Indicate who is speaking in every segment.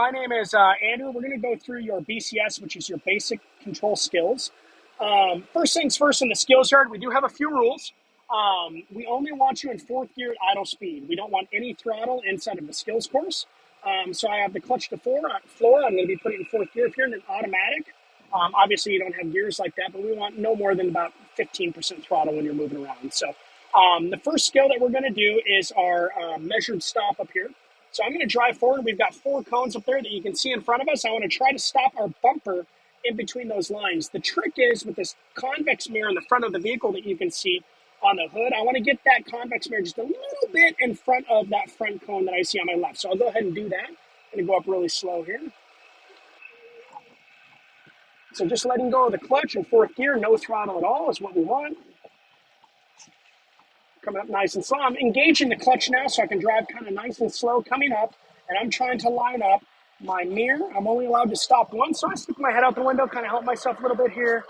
Speaker 1: my name is Andrew. We're going to go through your BCS, which is your basic control skills. First things first, in the skills yard, we do have a few rules. We only want you in fourth gear at idle speed. We don't want any throttle inside of the skills course. So I have the clutch to floor. I'm going to be putting it in fourth gear here in an automatic. Obviously, you don't have gears like that, but we want no more than about 15% throttle when you're moving around. So the first skill that we're going to do is our measured stop up here. So I'm going to drive forward. We've got 4 cones up there that you can see in front of us. I want to try to stop our bumper in between those lines. The trick is with this convex mirror in the front of the vehicle that you can see on the hood, I want to get that convex mirror just a little bit in front of that front cone that I see on my left. So I'll go ahead and do that. I'm going to go up really slow here. So just letting go of the clutch in fourth gear, no throttle at all is what we want. Coming up nice and slow. I'm engaging the clutch now so I can drive kind of nice and slow coming up, and I'm trying to line up my mirror. I'm only allowed to stop once, so I stick my head out the window, kind of help myself a little bit here.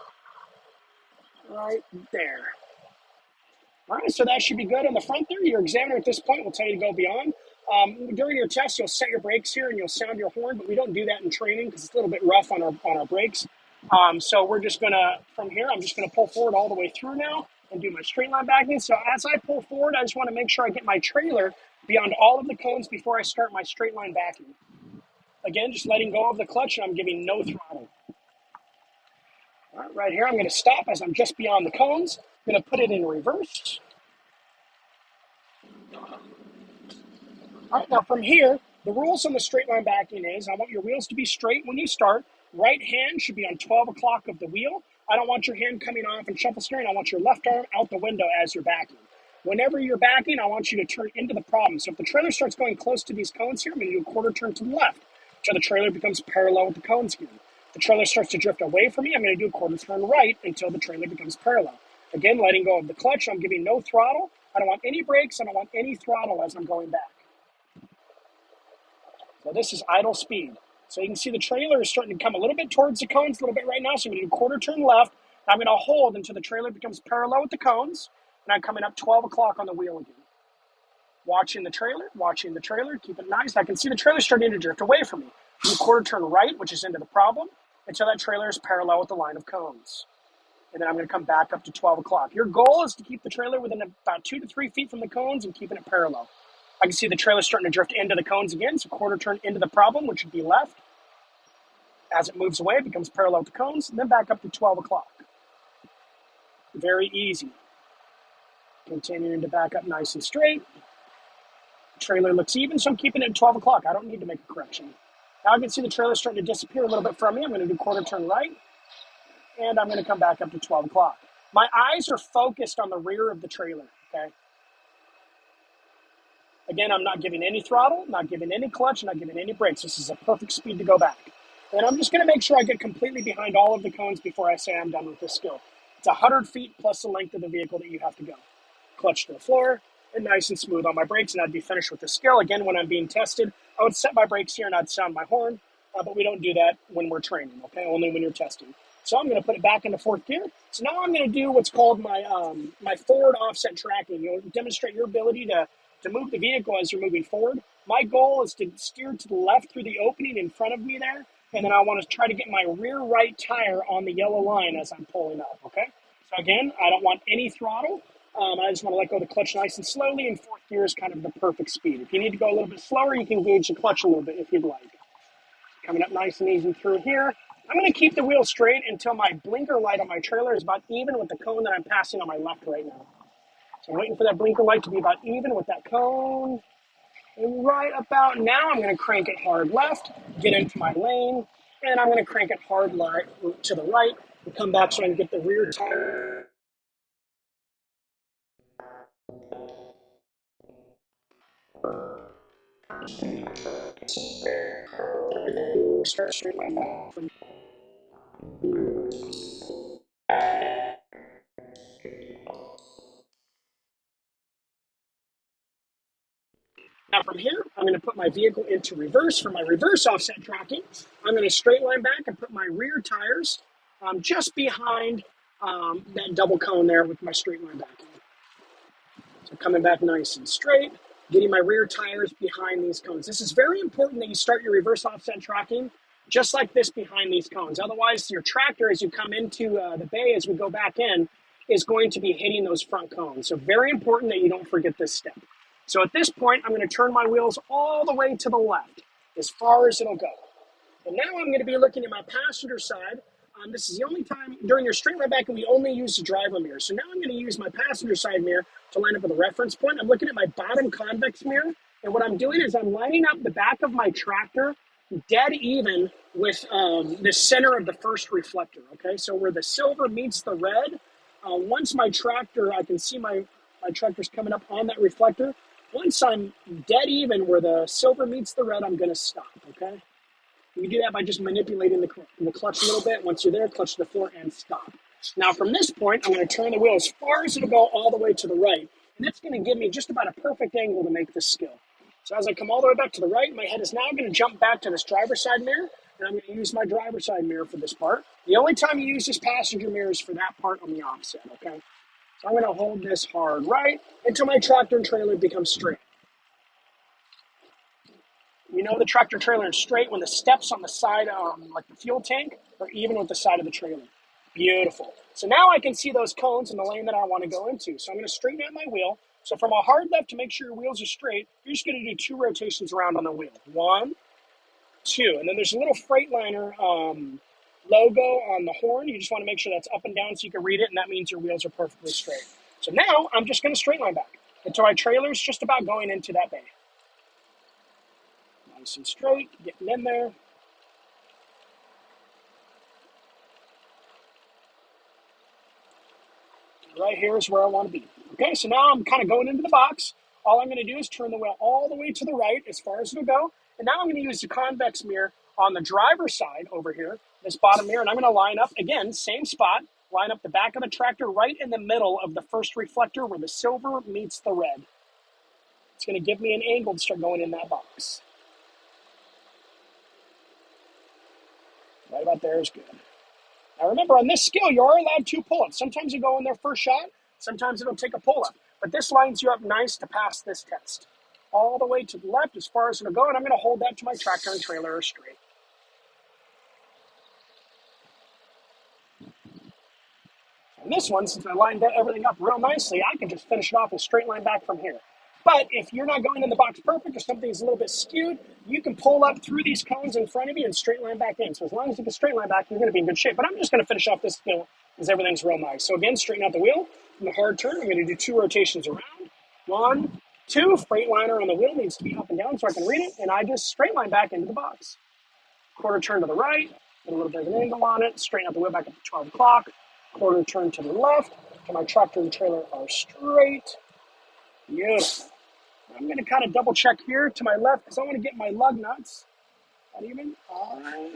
Speaker 1: Right there. All right, so that should be good on the front there. Your examiner at this point will tell you to go beyond. During your test, you'll set your brakes here and you'll sound your horn, but we don't do that in training because it's a little bit rough on our brakes. So we're just gonna, from here, I'm just gonna pull forward all the way through now and do my straight line backing. So as I pull forward, I just wanna make sure I get my trailer beyond all of the cones before I start my straight line backing. Again, just letting go of the clutch and I'm giving no throttle. All right here, I'm gonna stop as I'm just beyond the cones. I'm gonna put it in reverse. All right, now from here, the rules on the straight line backing is I want your wheels to be straight when you start. Right hand should be on 12 o'clock of the wheel. I don't want your hand coming off and shuffle steering. I want your left arm out the window as you're backing. Whenever you're backing, I want you to turn into the problem. So if the trailer starts going close to these cones here, I'm going to do a quarter turn to the left until the trailer becomes parallel with the cones again. If the trailer starts to drift away from me, I'm going to do a quarter turn right until the trailer becomes parallel. Again, letting go of the clutch. I'm giving no throttle. I don't want any brakes. I don't want any throttle as I'm going back. So this is idle speed. So you can see the trailer is starting to come a little bit towards the cones a little bit right now. So I'm going to do a quarter turn left. I'm going to hold until the trailer becomes parallel with the cones. And I'm coming up 12 o'clock on the wheel again. Watching the trailer, keep it nice. I can see the trailer starting to drift away from me. Do a quarter turn right, which is into the problem, until that trailer is parallel with the line of cones. And then I'm going to come back up to 12 o'clock. Your goal is to keep the trailer within about 2 to 3 feet from the cones and keeping it parallel. I can see the trailer starting to drift into the cones again, so quarter turn into the problem, which would be left. As it moves away, it becomes parallel to cones, and then back up to 12 o'clock. Very easy. Continuing to back up nice and straight. Trailer looks even, so I'm keeping it at 12 o'clock. I don't need to make a correction. Now I can see the trailer starting to disappear a little bit from me. I'm going to do quarter turn right, and I'm going to come back up to 12 o'clock. My eyes are focused on the rear of the trailer, okay? Again, I'm not giving any throttle, not giving any clutch, not giving any brakes. This is a perfect speed to go back. And I'm just going to make sure I get completely behind all of the cones before I say I'm done with this skill. It's 100 feet plus the length of the vehicle that you have to go. Clutch to the floor, and nice and smooth on my brakes, and I'd be finished with the skill. Again, when I'm being tested, I would set my brakes here and I'd sound my horn, but we don't do that when we're training, okay? Only when you're testing. So I'm going to put it back into fourth gear. So now I'm going to do what's called my my forward offset tracking. You'll demonstrate your ability to move the vehicle as you're moving forward. My goal is to steer to the left through the opening in front of me there, and then I want to try to get my rear right tire on the yellow line as I'm pulling up, okay? So again, I don't want any throttle. I just want to let go of the clutch nice and slowly, and fourth gear is kind of the perfect speed. If you need to go a little bit slower, you can gauge the clutch a little bit if you'd like. Coming up nice and easy through here. I'm going to keep the wheel straight until my blinker light on my trailer is about even with the cone that I'm passing on my left right now. So I'm waiting for that blinker light to be about even with that cone. And right about now, I'm going to crank it hard left, get into my lane, and I'm going to crank it hard to the right and come back so I can get the rear tire. Start straight line back. Now from here, I'm going to put my vehicle into reverse. For my reverse offset tracking, I'm going to straight line back and put my rear tires just behind that double cone there with my straight line backing. So coming back nice and straight. getting my rear tires behind these cones. This is very important that you start your reverse offset tracking just like this behind these cones. Otherwise, your tractor, as you come into the bay, as we go back in, is going to be hitting those front cones. So very important that you don't forget this step. So at this point, I'm going to turn my wheels all the way to the left, as far as it'll go. And now I'm going to be looking at my passenger side. This is the only time during your straight line back, and we only use the driver mirror. So now I'm going to use my passenger side mirror to line up with a reference point. I'm looking at my bottom convex mirror, and what I'm doing is I'm lining up the back of my tractor dead even with the center of the first reflector. Okay, so where the silver meets the red, once my tractor, I can see my tractor's coming up on that reflector. Once I'm dead even where the silver meets the red, I'm going to stop. Okay. You do that by just manipulating the clutch a little bit. Once you're there, clutch to the floor and stop. Now from this point, I'm going to turn the wheel as far as it'll go all the way to the right. And that's going to give me just about a perfect angle to make this skill. So as I come all the way back to the right, my head is now going to jump back to this driver's side mirror. And I'm going to use my driver's side mirror for this part. The only time you use this passenger mirror is for that part on the offset, okay? So I'm going to hold this hard right until my tractor and trailer become straight. You know the tractor trailer is straight when the steps on the side, like the fuel tank, are even with the side of the trailer. Beautiful. So now I can see those cones in the lane that I want to go into. So I'm going to straighten out my wheel. So from a hard left to make sure your wheels are straight, you're just going to do 2 rotations around on the wheel. 1, 2. And then there's a little Freightliner logo on the horn. You just want to make sure that's up and down so you can read it, and that means your wheels are perfectly straight. So now I'm just going to straight line back until my trailer's just about going into that bay. Nice and straight, getting in there. Right here is where I want to be. Okay, so now I'm kind of going into the box. All I'm going to do is turn the wheel all the way to the right as far as it'll go. And now I'm going to use the convex mirror on the driver's side over here, this bottom mirror, and I'm going to line up, again, same spot, line up the back of the tractor right in the middle of the first reflector where the silver meets the red. It's going to give me an angle to start going in that box. Right about there is good. Now remember, on this skill, you are allowed 2 pull-ups. Sometimes you go in there first shot, sometimes it'll take a pull-up. But this lines you up nice to pass this test. All the way to the left as far as it'll go, and I'm going to hold that to my tractor and trailer straight. And this one, since I lined everything up real nicely, I can just finish it off a straight line back from here. But if you're not going in the box perfect or something's a little bit skewed, you can pull up through these cones in front of you and straight line back in. So as long as you can straight line back, you're going to be in good shape. But I'm just going to finish off this skill because everything's real nice. So again, straighten out the wheel. From the hard turn, I'm going to do 2 rotations around. 1, 2. Freightliner on the wheel needs to be up and down so I can read it. And I just straight line back into the box. Quarter turn to the right, get a little bit of an angle on it. Straighten out the wheel back up to 12 o'clock. Quarter turn to the left. So my tractor and trailer are straight. Beautiful. I'm going to kind of double check here to my left because I want to get my lug nuts. Not even on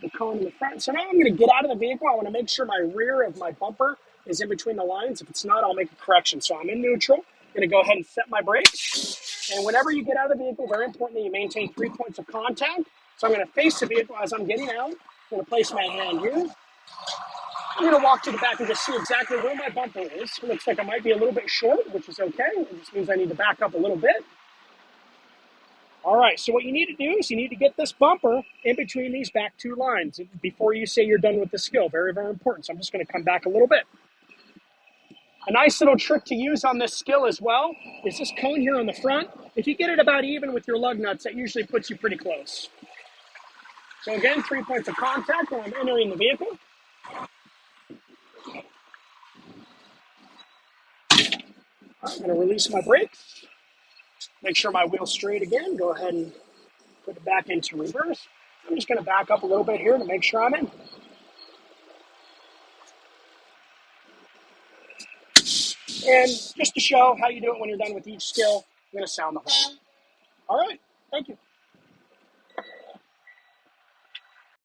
Speaker 1: the cone in the front. So now I'm going to get out of the vehicle. I want to make sure my rear of my bumper is in between the lines. If it's not, I'll make a correction. So I'm in neutral. I'm going to go ahead and set my brakes. And whenever you get out of the vehicle, very important that you maintain 3 points of contact. So I'm going to face the vehicle as I'm getting out. I'm going to place my hand here. I'm going to walk to the back and just see exactly where my bumper is. It looks like I might be a little bit short, which is okay. It just means I need to back up a little bit. All right, so what you need to do is you need to get this bumper in between these back 2 lines before you say you're done with the skill. Very, very important. So I'm just going to come back a little bit. A nice little trick to use on this skill as well is this cone here on the front. If you get it about even with your lug nuts, that usually puts you pretty close. So again, 3 points of contact when I'm entering the vehicle. I'm going to release my brakes. Make sure my wheel's straight again. Go ahead and put it back into reverse. I'm just going to back up a little bit here to make sure I'm in. And just to show how you do it when you're done with each skill, I'm going to sound the horn. All right, thank you.